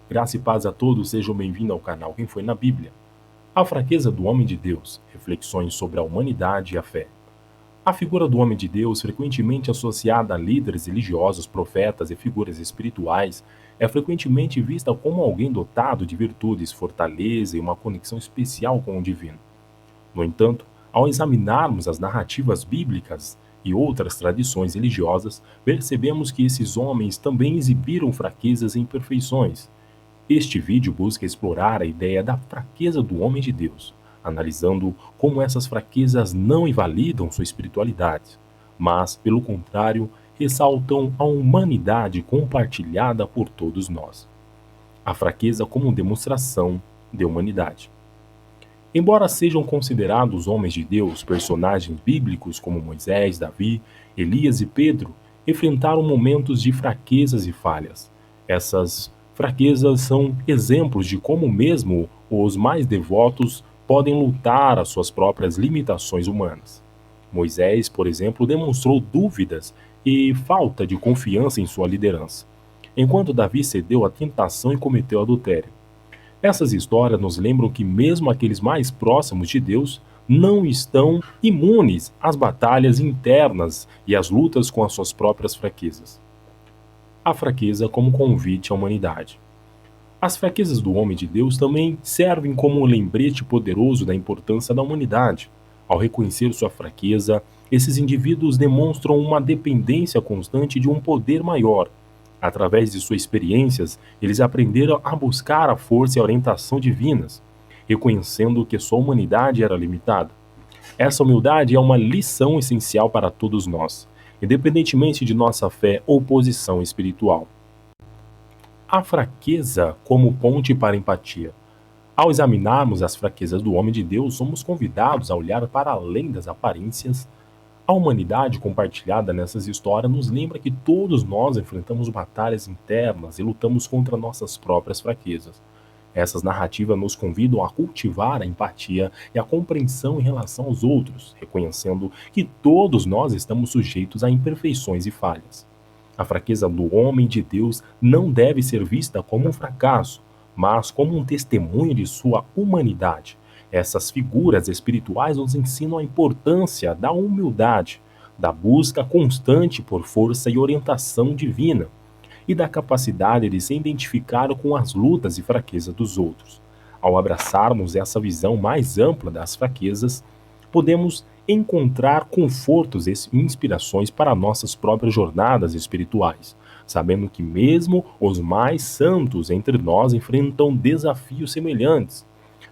Graça e paz a todos, sejam bem-vindos ao canal Quem Foi na Bíblia. A fraqueza do homem de Deus, reflexões sobre a humanidade e a fé. A figura do homem de Deus, frequentemente associada a líderes religiosos, profetas e figuras espirituais, é frequentemente vista como alguém dotado de virtudes, fortaleza e uma conexão especial com o divino. No entanto, ao examinarmos as narrativas bíblicas e outras tradições religiosas, percebemos que esses homens também exibiram fraquezas e imperfeições. Este vídeo busca explorar a ideia da fraqueza do homem de Deus, analisando como essas fraquezas não invalidam sua espiritualidade, mas, pelo contrário, ressaltam a humanidade compartilhada por todos nós. A fraqueza como demonstração de humanidade. Embora sejam considerados homens de Deus, personagens bíblicos como Moisés, Davi, Elias e Pedro enfrentaram momentos de fraquezas e falhas. Essas fraquezas são exemplos de como mesmo os mais devotos podem lutar às suas próprias limitações humanas. Moisés, por exemplo, demonstrou dúvidas e falta de confiança em sua liderança, enquanto Davi cedeu à tentação e cometeu adultério. Essas histórias nos lembram que mesmo aqueles mais próximos de Deus não estão imunes às batalhas internas e às lutas com as suas próprias fraquezas. A fraqueza como convite à humanidade. As fraquezas do homem de Deus também servem como um lembrete poderoso da importância da humanidade. Ao reconhecer sua fraqueza, esses indivíduos demonstram uma dependência constante de um poder maior. Através de suas experiências, eles aprenderam a buscar a força e a orientação divinas, reconhecendo que sua humanidade era limitada. Essa humildade é uma lição essencial para todos nós, independentemente de nossa fé ou posição espiritual. A fraqueza como ponte para a empatia. Ao examinarmos as fraquezas do homem de Deus, somos convidados a olhar para além das aparências. A humanidade compartilhada nessas histórias nos lembra que todos nós enfrentamos batalhas internas e lutamos contra nossas próprias fraquezas. Essas narrativas nos convidam a cultivar a empatia e a compreensão em relação aos outros, reconhecendo que todos nós estamos sujeitos a imperfeições e falhas. A fraqueza do homem de Deus não deve ser vista como um fracasso, mas como um testemunho de sua humanidade. Essas figuras espirituais nos ensinam a importância da humildade, da busca constante por força e orientação divina, e da capacidade de se identificar com as lutas e fraquezas dos outros. Ao abraçarmos essa visão mais ampla das fraquezas, podemos encontrar confortos e inspirações para nossas próprias jornadas espirituais, sabendo que mesmo os mais santos entre nós enfrentam desafios semelhantes.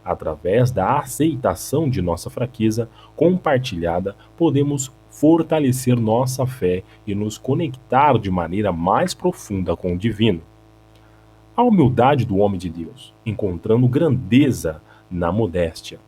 Através da aceitação de nossa fraqueza compartilhada, podemos fortalecer nossa fé e nos conectar de maneira mais profunda com o divino. A humildade do homem de Deus, encontrando grandeza na modéstia.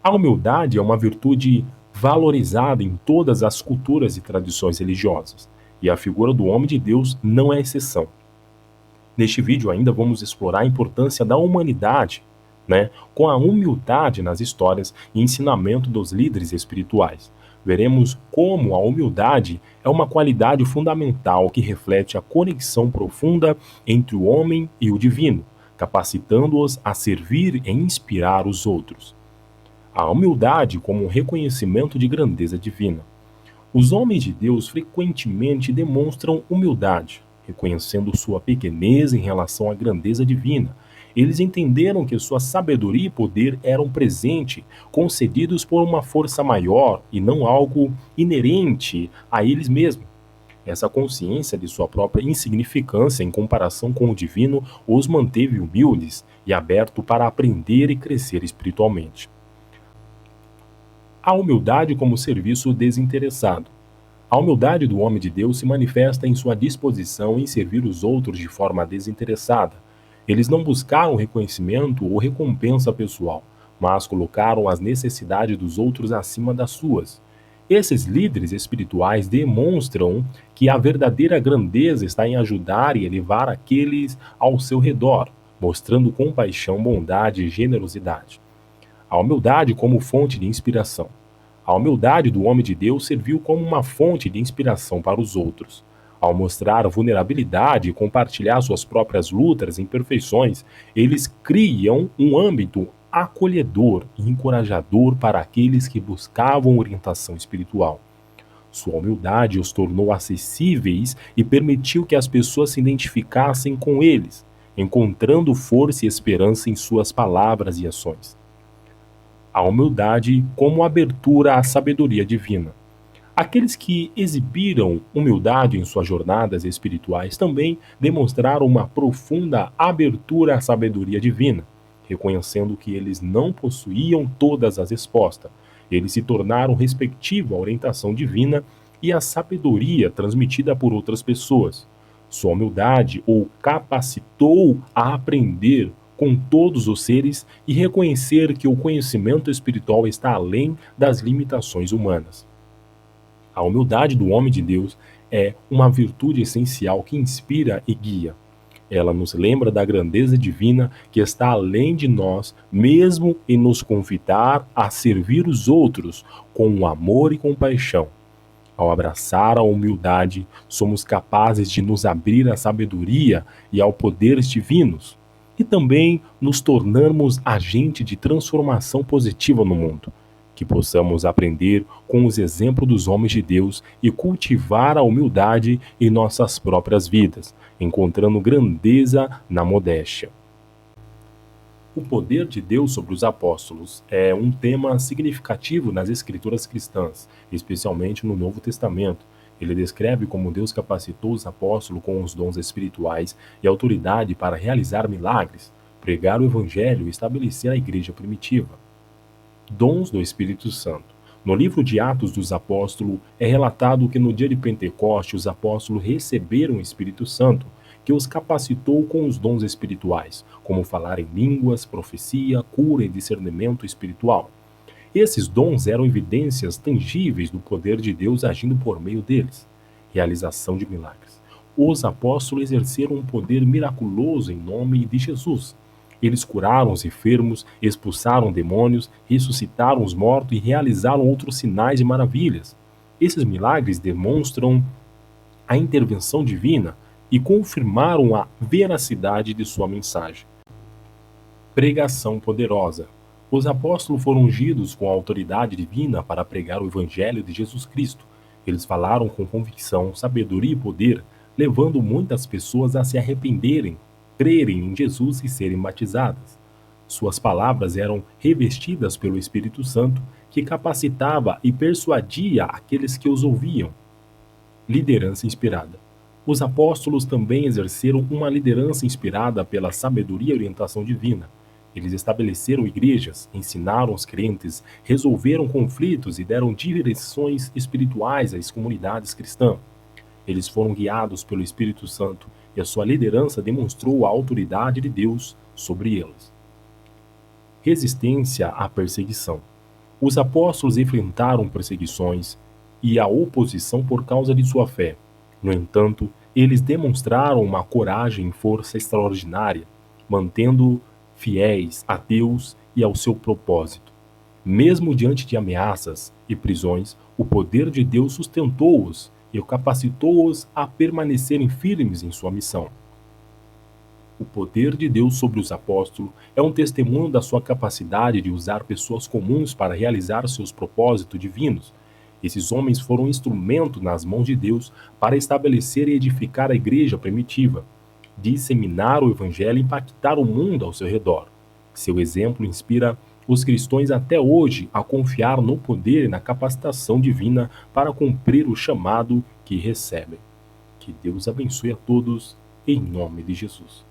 A humildade é uma virtude valorizada em todas as culturas e tradições religiosas, e a figura do homem de Deus não é exceção. Neste vídeo ainda vamos explorar a importância da humanidade, com a humildade nas histórias e ensinamento dos líderes espirituais. Veremos como a humildade é uma qualidade fundamental que reflete a conexão profunda entre o homem e o divino, capacitando-os a servir e inspirar os outros. A humildade como um reconhecimento de grandeza divina. Os homens de Deus frequentemente demonstram humildade, reconhecendo sua pequenez em relação à grandeza divina. Eles entenderam que sua sabedoria e poder eram presente, concedidos por uma força maior e não algo inerente a eles mesmos. Essa consciência de sua própria insignificância em comparação com o divino os manteve humildes e abertos para aprender e crescer espiritualmente. A humildade como serviço desinteressado. A humildade do homem de Deus se manifesta em sua disposição em servir os outros de forma desinteressada. Eles não buscaram reconhecimento ou recompensa pessoal, mas colocaram as necessidades dos outros acima das suas. Esses líderes espirituais demonstram que a verdadeira grandeza está em ajudar e elevar aqueles ao seu redor, mostrando compaixão, bondade e generosidade. A humildade como fonte de inspiração. A humildade do homem de Deus serviu como uma fonte de inspiração para os outros. Ao mostrar vulnerabilidade e compartilhar suas próprias lutas e imperfeições, eles criam um âmbito acolhedor e encorajador para aqueles que buscavam orientação espiritual. Sua humildade os tornou acessíveis e permitiu que as pessoas se identificassem com eles, encontrando força e esperança em suas palavras e ações. A humildade como abertura à sabedoria divina. Aqueles que exibiram humildade em suas jornadas espirituais também demonstraram uma profunda abertura à sabedoria divina, reconhecendo que eles não possuíam todas as respostas. Eles se tornaram receptivos à orientação divina e à sabedoria transmitida por outras pessoas. Sua humildade o capacitou a aprender com todos os seres e reconhecer que o conhecimento espiritual está além das limitações humanas. A humildade do homem de Deus é uma virtude essencial que inspira e guia. Ela nos lembra da grandeza divina que está além de nós, mesmo em nos convidar a servir os outros com amor e compaixão. Ao abraçar a humildade, somos capazes de nos abrir à sabedoria e aos poderes divinos, e também nos tornarmos agente de transformação positiva no mundo. Que possamos aprender com os exemplos dos homens de Deus e cultivar a humildade em nossas próprias vidas, encontrando grandeza na modéstia. O poder de Deus sobre os apóstolos é um tema significativo nas escrituras cristãs, especialmente no Novo Testamento. Ele descreve como Deus capacitou os apóstolos com os dons espirituais e autoridade para realizar milagres, pregar o evangelho e estabelecer a igreja primitiva. Dons do Espírito Santo. No livro de Atos dos Apóstolos, é relatado que no dia de Pentecostes os apóstolos receberam o Espírito Santo, que os capacitou com os dons espirituais, como falar em línguas, profecia, cura e discernimento espiritual. Esses dons eram evidências tangíveis do poder de Deus agindo por meio deles. Realização de milagres. Os apóstolos exerceram um poder miraculoso em nome de Jesus. Eles curaram os enfermos, expulsaram demônios, ressuscitaram os mortos e realizaram outros sinais e maravilhas. Esses milagres demonstram a intervenção divina e confirmaram a veracidade de sua mensagem. Pregação poderosa. Os apóstolos foram ungidos com a autoridade divina para pregar o evangelho de Jesus Cristo. Eles falaram com convicção, sabedoria e poder, levando muitas pessoas a se arrependerem, crerem em Jesus e serem batizadas. Suas palavras eram revestidas pelo Espírito Santo, que capacitava e persuadia aqueles que os ouviam. Liderança inspirada. Os apóstolos também exerceram uma liderança inspirada pela sabedoria e orientação divina. Eles estabeleceram igrejas, ensinaram os crentes, resolveram conflitos e deram direções espirituais às comunidades cristãs. Eles foram guiados pelo Espírito Santo e a sua liderança demonstrou a autoridade de Deus sobre eles. Resistência à perseguição. Os apóstolos enfrentaram perseguições e a oposição por causa de sua fé. No entanto, eles demonstraram uma coragem e força extraordinária, mantendo fiéis a Deus e ao seu propósito. Mesmo diante de ameaças e prisões, o poder de Deus sustentou-os e capacitou-os a permanecerem firmes em sua missão. O poder de Deus sobre os apóstolos é um testemunho da sua capacidade de usar pessoas comuns para realizar seus propósitos divinos. Esses homens foram instrumentos nas mãos de Deus para estabelecer e edificar a igreja primitiva, disseminar o evangelho e impactar o mundo ao seu redor. Seu exemplo inspira os cristãos até hoje a confiar no poder e na capacitação divina para cumprir o chamado que recebem. Que Deus abençoe a todos, em nome de Jesus.